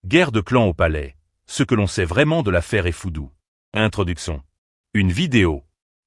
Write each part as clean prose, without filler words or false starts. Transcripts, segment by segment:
Guerre de clans au palais. Ce que l'on sait vraiment de l'affaire Effoudou. Introduction. Une vidéo.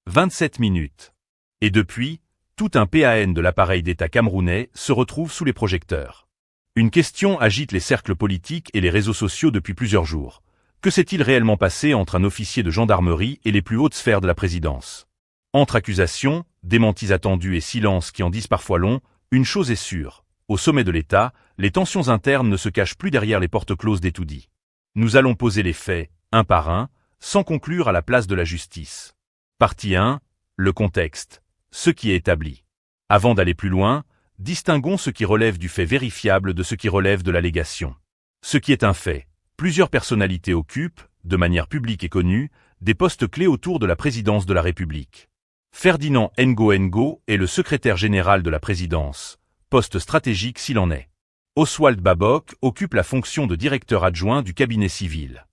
27 minutes. Et depuis, tout un PAN de l'appareil d'État camerounais se retrouve sous les projecteurs. Une question agite les cercles politiques et les réseaux sociaux depuis plusieurs jours. Que s'est-il réellement passé entre un officier de gendarmerie et les plus hautes sphères de la présidence? Entre accusations, démentis attendus et silences qui en disent parfois long, une chose est sûre. Au sommet de l'État, les tensions internes ne se cachent plus derrière les portes closes des tout-dits. Nous allons poser les faits, un par un, sans conclure à la place de la justice. Partie 1. Le contexte. Ce qui est établi. Avant d'aller plus loin, distinguons ce qui relève du fait vérifiable de ce qui relève de l'allégation. Ce qui est un fait. Plusieurs personnalités occupent, de manière publique et connue, des postes clés autour de la présidence de la République. Ferdinand Ngo est le secrétaire général de la présidence, poste stratégique s'il en est. Oswald Babok occupe la fonction de directeur adjoint du cabinet civil.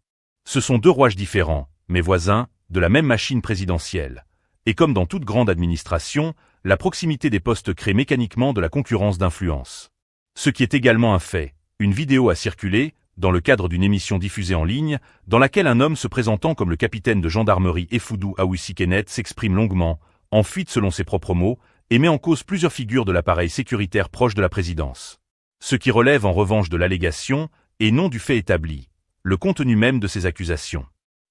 Ce sont deux rouages différents, mais voisins, de la même machine présidentielle. Et comme dans toute grande administration, la proximité des postes crée mécaniquement de la concurrence d'influence. Ce qui est également un fait, une vidéo a circulé, dans le cadre d'une émission diffusée en ligne, dans laquelle un homme se présentant comme le capitaine de gendarmerie Effoudou Aoussi Kennet s'exprime longuement, en fuite selon ses propres mots, et met en cause plusieurs figures de l'appareil sécuritaire proche de la présidence. Ce qui relève en revanche de l'allégation, et non du fait établi, le contenu même de ces accusations.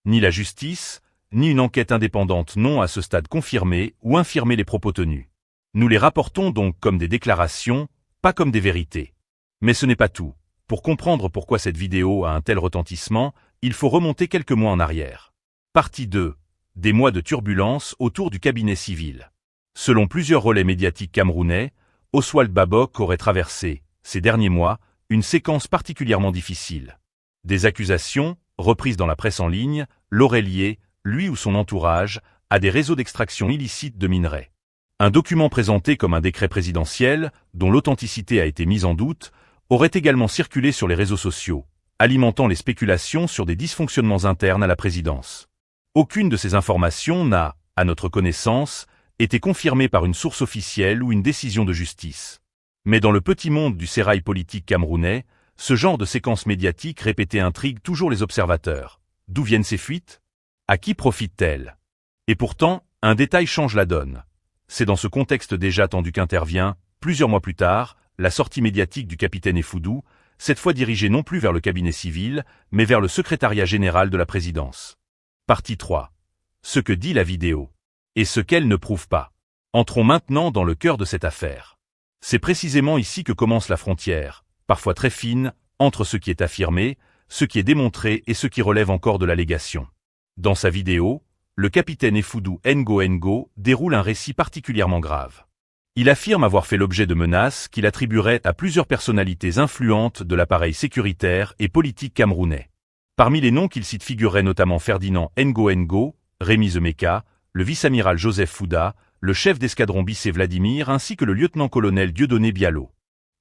Ni la justice, ni une enquête indépendante n'ont à ce stade confirmé ou infirmé les propos tenus. Nous les rapportons donc comme des déclarations, pas comme des vérités. Mais ce n'est pas tout. Pour comprendre pourquoi cette vidéo a un tel retentissement, il faut remonter quelques mois en arrière. Partie 2. Des mois de turbulence autour du cabinet civil. Selon plusieurs relais médiatiques camerounais, Oswald Babok aurait traversé, ces derniers mois, une séquence particulièrement difficile. Des accusations, reprises dans la presse en ligne, l'auraient lié, lui ou son entourage, à des réseaux d'extraction illicite de minerais. Un document présenté comme un décret présidentiel, dont l'authenticité a été mise en doute, aurait également circulé sur les réseaux sociaux, alimentant les spéculations sur des dysfonctionnements internes à la présidence. Aucune de ces informations n'a, à notre connaissance, été confirmée par une source officielle ou une décision de justice. Mais dans le petit monde du sérail politique camerounais, ce genre de séquence médiatique répétée intrigue toujours les observateurs. D'où viennent ces fuites? À qui profitent-elles? Et pourtant, un détail change la donne. C'est dans ce contexte déjà tendu qu'intervient, plusieurs mois plus tard, la sortie médiatique du capitaine Effoudou, cette fois dirigée non plus vers le cabinet civil, mais vers le secrétariat général de la présidence. Partie 3. Ce que dit la vidéo. Et ce qu'elle ne prouve pas. Entrons maintenant dans le cœur de cette affaire. C'est précisément ici que commence la frontière, parfois très fine, entre ce qui est affirmé, ce qui est démontré et ce qui relève encore de l'allégation. Dans sa vidéo, le capitaine Effoudou Ngo déroule un récit particulièrement grave. Il affirme avoir fait l'objet de menaces qu'il attribuerait à plusieurs personnalités influentes de l'appareil sécuritaire et politique camerounais. Parmi les noms qu'il cite figureraient notamment Ferdinand Ngo, Rémi Zemeka, le vice-amiral Joseph Fouda, le chef d'escadron Bissé Vladimir ainsi que le lieutenant-colonel Dieudonné Bialo.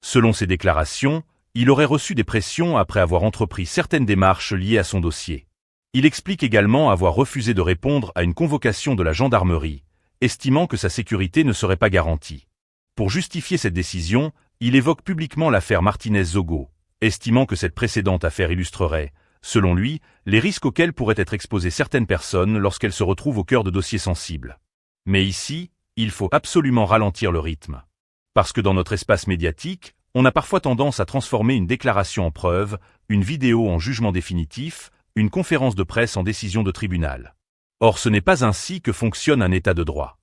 Selon ses déclarations, il aurait reçu des pressions après avoir entrepris certaines démarches liées à son dossier. Il explique également avoir refusé de répondre à une convocation de la gendarmerie, estimant que sa sécurité ne serait pas garantie. Pour justifier cette décision, il évoque publiquement l'affaire Martinez-Zogo, estimant que cette précédente affaire illustrerait, selon lui, les risques auxquels pourraient être exposées certaines personnes lorsqu'elles se retrouvent au cœur de dossiers sensibles. Mais ici, il faut absolument ralentir le rythme. Parce que dans notre espace médiatique, on a parfois tendance à transformer une déclaration en preuve, une vidéo en jugement définitif, une conférence de presse en décision de tribunal. Or ce n'est pas ainsi que fonctionne un état de droit.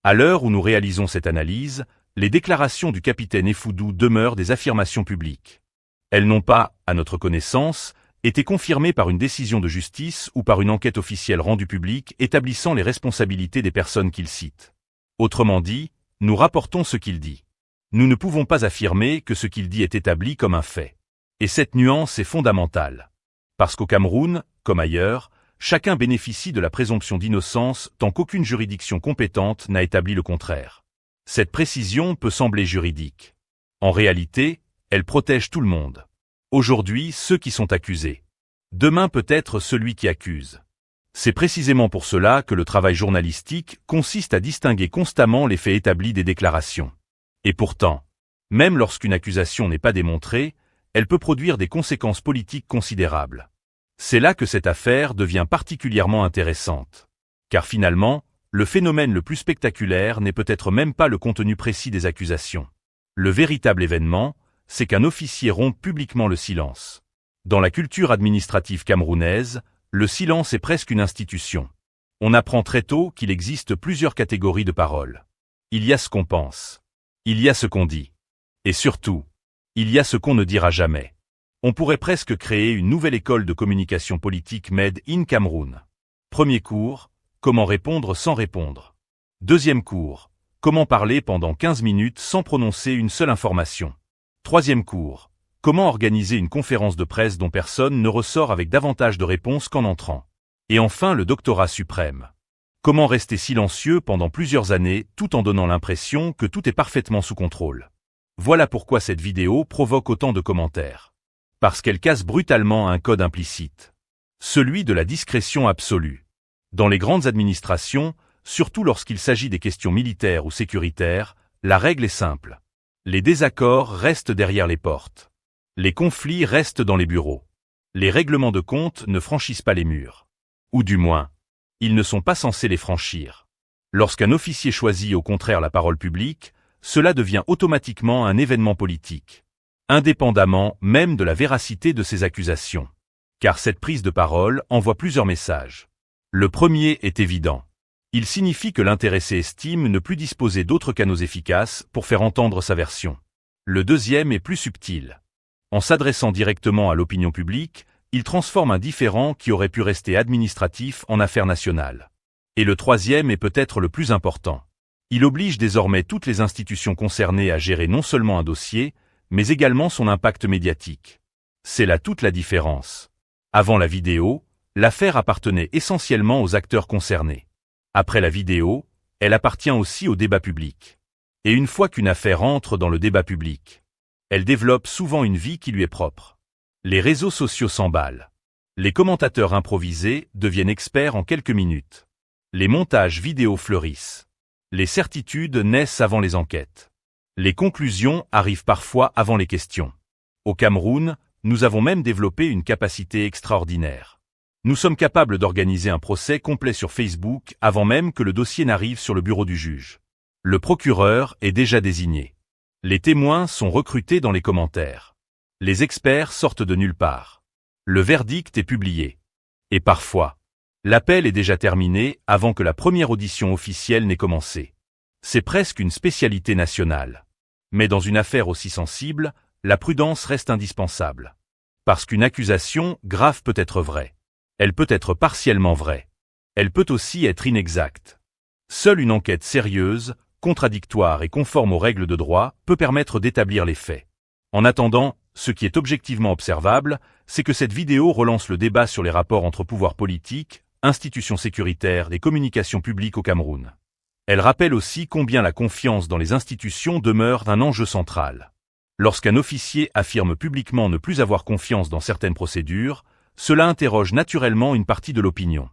À l'heure où nous réalisons cette analyse, les déclarations du capitaine Effoudou demeurent des affirmations publiques. Elles n'ont pas, à notre connaissance, été confirmées par une décision de justice ou par une enquête officielle rendue publique établissant les responsabilités des personnes qu'il cite. Autrement dit, nous rapportons ce qu'il dit. Nous ne pouvons pas affirmer que ce qu'il dit est établi comme un fait. Et cette nuance est fondamentale. Parce qu'au Cameroun, comme ailleurs, chacun bénéficie de la présomption d'innocence tant qu'aucune juridiction compétente n'a établi le contraire. Cette précision peut sembler juridique. En réalité, elle protège tout le monde. Aujourd'hui, ceux qui sont accusés. Demain peut-être celui qui accuse. C'est précisément pour cela que le travail journalistique consiste à distinguer constamment les faits établis des déclarations. Et pourtant, même lorsqu'une accusation n'est pas démontrée, elle peut produire des conséquences politiques considérables. C'est là que cette affaire devient particulièrement intéressante. Car finalement, le phénomène le plus spectaculaire n'est peut-être même pas le contenu précis des accusations. Le véritable événement, c'est qu'un officier rompt publiquement le silence. Dans la culture administrative camerounaise, le silence est presque une institution. On apprend très tôt qu'il existe plusieurs catégories de paroles. Il y a ce qu'on pense. Il y a ce qu'on dit. Et surtout, il y a ce qu'on ne dira jamais. On pourrait presque créer une nouvelle école de communication politique made in Cameroun. Premier cours, comment répondre sans répondre. Deuxième cours, comment parler pendant 15 minutes sans prononcer une seule information. Troisième cours, comment organiser une conférence de presse dont personne ne ressort avec davantage de réponses qu'en entrant. Et enfin le doctorat suprême. Comment rester silencieux pendant plusieurs années tout en donnant l'impression que tout est parfaitement sous contrôle. Voilà pourquoi cette vidéo provoque autant de commentaires. Parce qu'elle casse brutalement un code implicite. Celui de la discrétion absolue. Dans les grandes administrations, surtout lorsqu'il s'agit des questions militaires ou sécuritaires, la règle est simple. Les désaccords restent derrière les portes. Les conflits restent dans les bureaux. Les règlements de compte ne franchissent pas les murs. Ou du moins, ils ne sont pas censés les franchir. Lorsqu'un officier choisit au contraire la parole publique, cela devient automatiquement un événement politique. Indépendamment même de la véracité de ses accusations. Car cette prise de parole envoie plusieurs messages. Le premier est évident. Il signifie que l'intéressé estime ne plus disposer d'autres canaux efficaces pour faire entendre sa version. Le deuxième est plus subtil. En s'adressant directement à l'opinion publique, il transforme un différend qui aurait pu rester administratif en affaire nationale. Et le troisième est peut-être le plus important. Il oblige désormais toutes les institutions concernées à gérer non seulement un dossier, mais également son impact médiatique. C'est là toute la différence. Avant la vidéo, l'affaire appartenait essentiellement aux acteurs concernés. Après la vidéo, elle appartient aussi au débat public. Et une fois qu'une affaire entre dans le débat public, elle développe souvent une vie qui lui est propre. Les réseaux sociaux s'emballent. Les commentateurs improvisés deviennent experts en quelques minutes. Les montages vidéo fleurissent. Les certitudes naissent avant les enquêtes. Les conclusions arrivent parfois avant les questions. Au Cameroun, nous avons même développé une capacité extraordinaire. Nous sommes capables d'organiser un procès complet sur Facebook avant même que le dossier n'arrive sur le bureau du juge. Le procureur est déjà désigné. Les témoins sont recrutés dans les commentaires. Les experts sortent de nulle part. Le verdict est publié. Et parfois, l'appel est déjà terminé avant que la première audition officielle n'ait commencé. C'est presque une spécialité nationale. Mais dans une affaire aussi sensible, la prudence reste indispensable. Parce qu'une accusation grave peut être vraie. Elle peut être partiellement vraie. Elle peut aussi être inexacte. Seule une enquête sérieuse, contradictoire et conforme aux règles de droit peut permettre d'établir les faits. En attendant, ce qui est objectivement observable, c'est que cette vidéo relance le débat sur les rapports entre pouvoirs politiques, institutions sécuritaires et communications publiques au Cameroun. Elle rappelle aussi combien la confiance dans les institutions demeure un enjeu central. Lorsqu'un officier affirme publiquement ne plus avoir confiance dans certaines procédures, cela interroge naturellement une partie de l'opinion.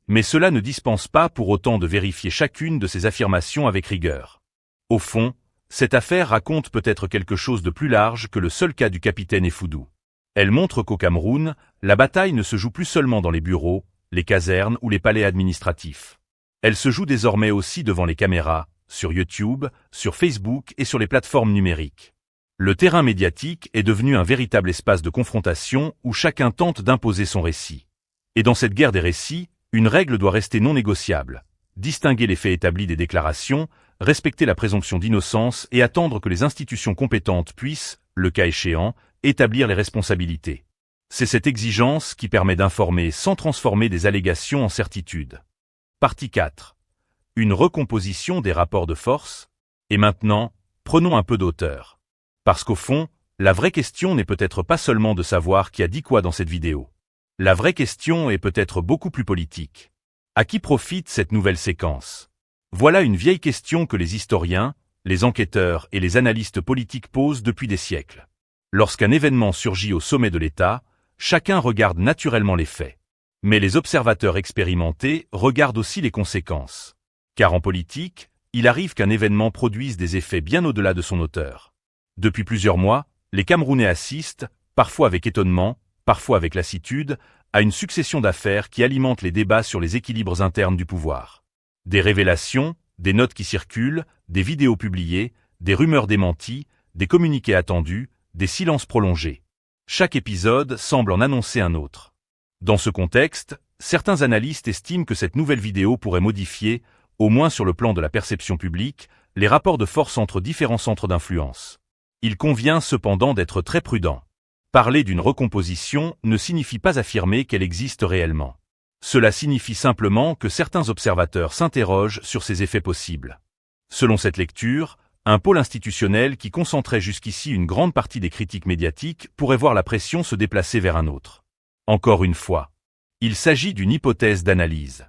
Mais cela ne dispense pas pour autant de vérifier chacune de ces affirmations avec rigueur. Au fond, cette affaire raconte peut-être quelque chose de plus large que le seul cas du capitaine Effoudou. Elle montre qu'au Cameroun, la bataille ne se joue plus seulement dans les bureaux, les casernes ou les palais administratifs. Elle se joue désormais aussi devant les caméras, sur YouTube, sur Facebook et sur les plateformes numériques. Le terrain médiatique est devenu un véritable espace de confrontation où chacun tente d'imposer son récit. Et dans cette guerre des récits, une règle doit rester non négociable. Distinguer les faits établis des déclarations, respecter la présomption d'innocence et attendre que les institutions compétentes puissent, le cas échéant, établir les responsabilités. C'est cette exigence qui permet d'informer sans transformer des allégations en certitudes. Partie 4. Une recomposition des rapports de force. Et maintenant, prenons un peu d'auteur. Parce qu'au fond, la vraie question n'est peut-être pas seulement de savoir qui a dit quoi dans cette vidéo. La vraie question est peut-être beaucoup plus politique. À qui profite cette nouvelle séquence? Voilà une vieille question que les historiens, les enquêteurs et les analystes politiques posent depuis des siècles. Lorsqu'un événement surgit au sommet de l'État, chacun regarde naturellement les faits. Mais les observateurs expérimentés regardent aussi les conséquences. Car en politique, il arrive qu'un événement produise des effets bien au-delà de son auteur. Depuis plusieurs mois, les Camerounais assistent, parfois avec étonnement, parfois avec lassitude, à une succession d'affaires qui alimentent les débats sur les équilibres internes du pouvoir. Des révélations, des notes qui circulent, des vidéos publiées, des rumeurs démenties, des communiqués attendus, des silences prolongés. Chaque épisode semble en annoncer un autre. Dans ce contexte, certains analystes estiment que cette nouvelle vidéo pourrait modifier, au moins sur le plan de la perception publique, les rapports de force entre différents centres d'influence. Il convient cependant d'être très prudent. Parler d'une recomposition ne signifie pas affirmer qu'elle existe réellement. Cela signifie simplement que certains observateurs s'interrogent sur ses effets possibles. Selon cette lecture, un pôle institutionnel qui concentrait jusqu'ici une grande partie des critiques médiatiques pourrait voir la pression se déplacer vers un autre. Encore une fois, il s'agit d'une hypothèse d'analyse,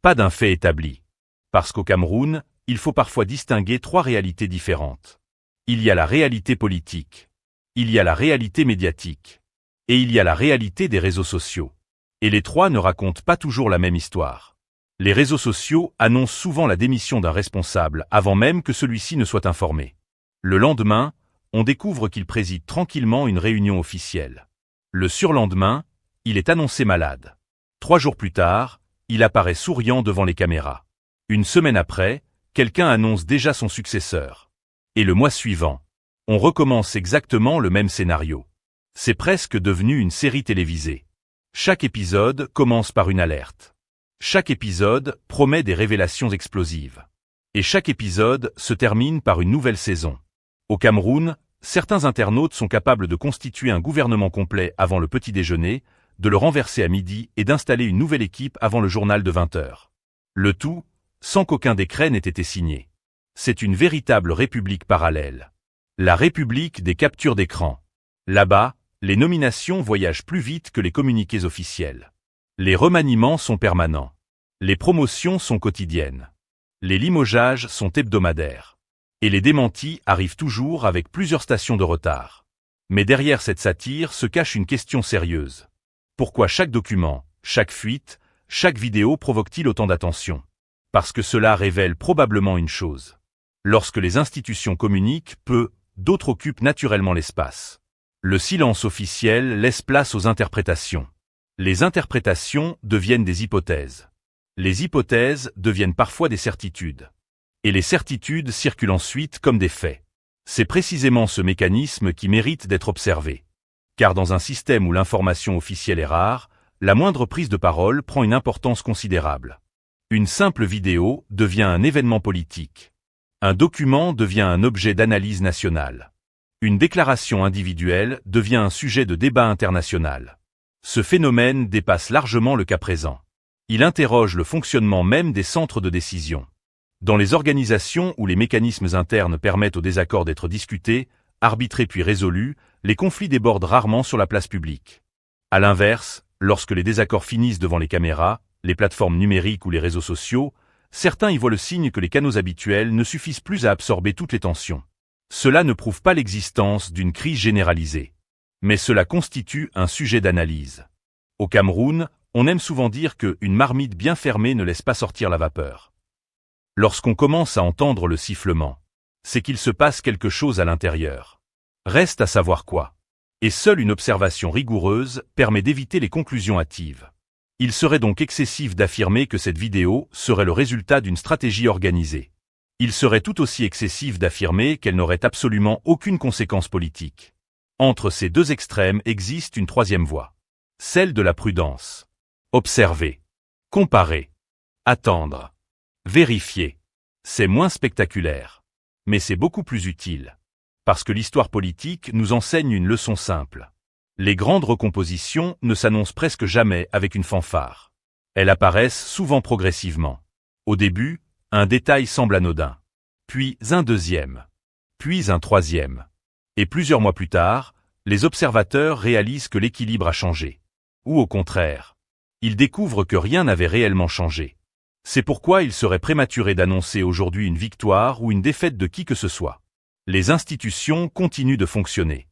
pas d'un fait établi. Parce qu'au Cameroun, il faut parfois distinguer trois réalités différentes. Il y a la réalité politique, il y a la réalité médiatique, et il y a la réalité des réseaux sociaux. Et les trois ne racontent pas toujours la même histoire. Les réseaux sociaux annoncent souvent la démission d'un responsable avant même que celui-ci ne soit informé. Le lendemain, on découvre qu'il préside tranquillement une réunion officielle. Le surlendemain, il est annoncé malade. 3 jours plus tard, il apparaît souriant devant les caméras. Une semaine après, quelqu'un annonce déjà son successeur. Et le mois suivant, on recommence exactement le même scénario. C'est presque devenu une série télévisée. Chaque épisode commence par une alerte. Chaque épisode promet des révélations explosives. Et chaque épisode se termine par une nouvelle saison. Au Cameroun, certains internautes sont capables de constituer un gouvernement complet avant le petit déjeuner, de le renverser à midi et d'installer une nouvelle équipe avant le journal de 20 heures. Le tout, sans qu'aucun décret n'ait été signé. C'est une véritable république parallèle. La république des captures d'écran. Là-bas, les nominations voyagent plus vite que les communiqués officiels. Les remaniements sont permanents. Les promotions sont quotidiennes. Les limogeages sont hebdomadaires. Et les démentis arrivent toujours avec plusieurs stations de retard. Mais derrière cette satire se cache une question sérieuse. Pourquoi chaque document, chaque fuite, chaque vidéo provoque-t-il autant d'attention? Parce que cela révèle probablement une chose. Lorsque les institutions communiquent peu, d'autres occupent naturellement l'espace. Le silence officiel laisse place aux interprétations. Les interprétations deviennent des hypothèses. Les hypothèses deviennent parfois des certitudes. Et les certitudes circulent ensuite comme des faits. C'est précisément ce mécanisme qui mérite d'être observé. Car dans un système où l'information officielle est rare, la moindre prise de parole prend une importance considérable. Une simple vidéo devient un événement politique. Un document devient un objet d'analyse nationale. Une déclaration individuelle devient un sujet de débat international. Ce phénomène dépasse largement le cas présent. Il interroge le fonctionnement même des centres de décision. Dans les organisations où les mécanismes internes permettent aux désaccords d'être discutés, arbitrés puis résolus, les conflits débordent rarement sur la place publique. À l'inverse, lorsque les désaccords finissent devant les caméras, les plateformes numériques ou les réseaux sociaux, certains y voient le signe que les canaux habituels ne suffisent plus à absorber toutes les tensions. Cela ne prouve pas l'existence d'une crise généralisée. Mais cela constitue un sujet d'analyse. Au Cameroun, on aime souvent dire qu'une marmite bien fermée ne laisse pas sortir la vapeur. Lorsqu'on commence à entendre le sifflement, c'est qu'il se passe quelque chose à l'intérieur. Reste à savoir quoi. Et seule une observation rigoureuse permet d'éviter les conclusions hâtives. Il serait donc excessif d'affirmer que cette vidéo serait le résultat d'une stratégie organisée. Il serait tout aussi excessif d'affirmer qu'elle n'aurait absolument aucune conséquence politique. Entre ces deux extrêmes existe une troisième voie. Celle de la prudence. Observer. Comparer. Attendre. Vérifier. C'est moins spectaculaire. Mais c'est beaucoup plus utile. Parce que l'histoire politique nous enseigne une leçon simple. Les grandes recompositions ne s'annoncent presque jamais avec une fanfare. Elles apparaissent souvent progressivement. Au début, un détail semble anodin. Puis un deuxième. Puis un troisième. Et plusieurs mois plus tard, les observateurs réalisent que l'équilibre a changé. Ou au contraire, ils découvrent que rien n'avait réellement changé. C'est pourquoi il serait prématuré d'annoncer aujourd'hui une victoire ou une défaite de qui que ce soit. Les institutions continuent de fonctionner.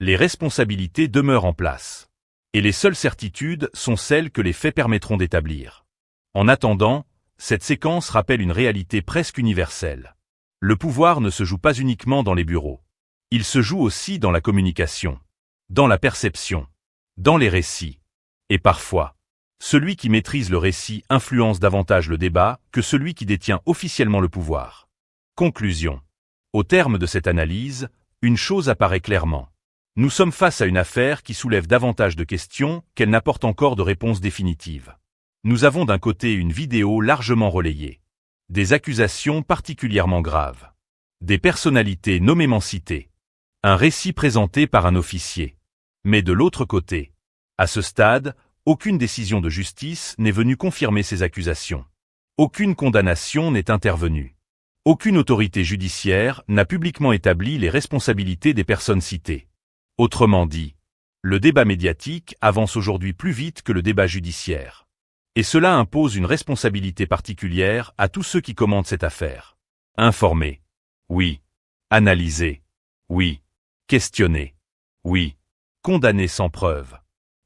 Les responsabilités demeurent en place. Et les seules certitudes sont celles que les faits permettront d'établir. En attendant, cette séquence rappelle une réalité presque universelle. Le pouvoir ne se joue pas uniquement dans les bureaux. Il se joue aussi dans la communication. dans la perception, dans les récits. Et parfois, celui qui maîtrise le récit influence davantage le débat que celui qui détient officiellement le pouvoir. Conclusion. Au terme de cette analyse, une chose apparaît clairement. Nous sommes face à une affaire qui soulève davantage de questions qu'elle n'apporte encore de réponses définitives. Nous avons d'un côté une vidéo largement relayée, des accusations particulièrement graves, des personnalités nommément citées, un récit présenté par un officier. Mais de l'autre côté, à ce stade, aucune décision de justice n'est venue confirmer ces accusations. Aucune condamnation n'est intervenue. Aucune autorité judiciaire n'a publiquement établi les responsabilités des personnes citées. Autrement dit, le débat médiatique avance aujourd'hui plus vite que le débat judiciaire. Et cela impose une responsabilité particulière à tous ceux qui commentent cette affaire. Informer. Oui. Analyser. Oui. Questionner. Oui. Condamner sans preuve.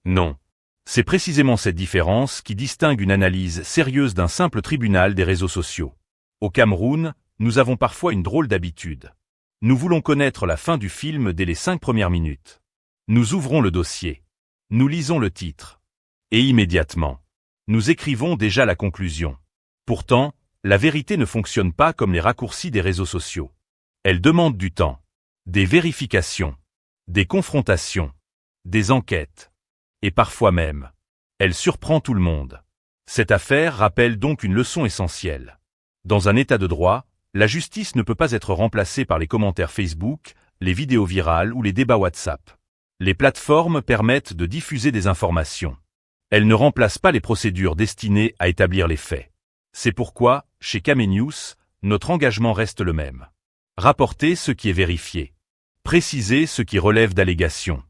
Non. C'est précisément cette différence qui distingue une analyse sérieuse d'un simple tribunal des réseaux sociaux. Au Cameroun, nous avons parfois une drôle d'habitude. Nous voulons connaître la fin du film dès les 5 premières minutes. Nous ouvrons le dossier. Nous lisons le titre. Et immédiatement, nous écrivons déjà la conclusion. Pourtant, la vérité ne fonctionne pas comme les raccourcis des réseaux sociaux. Elle demande du temps, des vérifications, des confrontations, des enquêtes. Et parfois même, elle surprend tout le monde. Cette affaire rappelle donc une leçon essentielle. Dans un état de droit, la justice ne peut pas être remplacée par les commentaires Facebook, les vidéos virales ou les débats WhatsApp. Les plateformes permettent de diffuser des informations. Elles ne remplacent pas les procédures destinées à établir les faits. C'est pourquoi, chez Camenews, notre engagement reste le même. Rapporter ce qui est vérifié. Préciser ce qui relève d'allégations.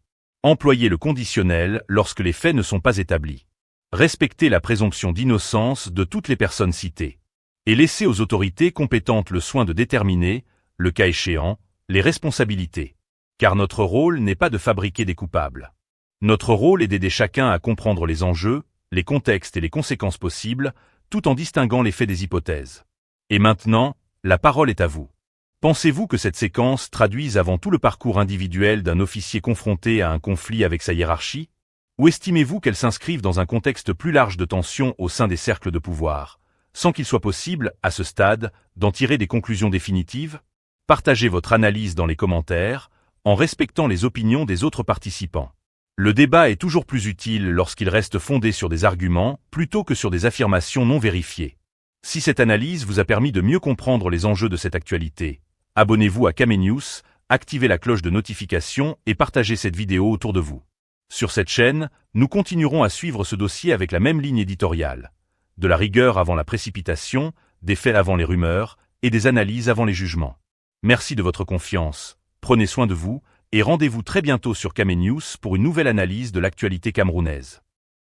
Employer le conditionnel lorsque les faits ne sont pas établis. Respecter la présomption d'innocence de toutes les personnes citées. Et laisser aux autorités compétentes le soin de déterminer, le cas échéant, les responsabilités. Car notre rôle n'est pas de fabriquer des coupables. Notre rôle est d'aider chacun à comprendre les enjeux, les contextes et les conséquences possibles, tout en distinguant les faits des hypothèses. Et maintenant, la parole est à vous. Pensez-vous que cette séquence traduise avant tout le parcours individuel d'un officier confronté à un conflit avec sa hiérarchie? Ou estimez-vous qu'elle s'inscrive dans un contexte plus large de tension au sein des cercles de pouvoir, sans qu'il soit possible, à ce stade, d'en tirer des conclusions définitives? Partagez votre analyse dans les commentaires, en respectant les opinions des autres participants. Le débat est toujours plus utile lorsqu'il reste fondé sur des arguments, plutôt que sur des affirmations non vérifiées. Si cette analyse vous a permis de mieux comprendre les enjeux de cette actualité, abonnez-vous à Camenews, activez la cloche de notification et partagez cette vidéo autour de vous. Sur cette chaîne, nous continuerons à suivre ce dossier avec la même ligne éditoriale. De la rigueur avant la précipitation, des faits avant les rumeurs, et des analyses avant les jugements. Merci de votre confiance, prenez soin de vous, et rendez-vous très bientôt sur Camenews pour une nouvelle analyse de l'actualité camerounaise.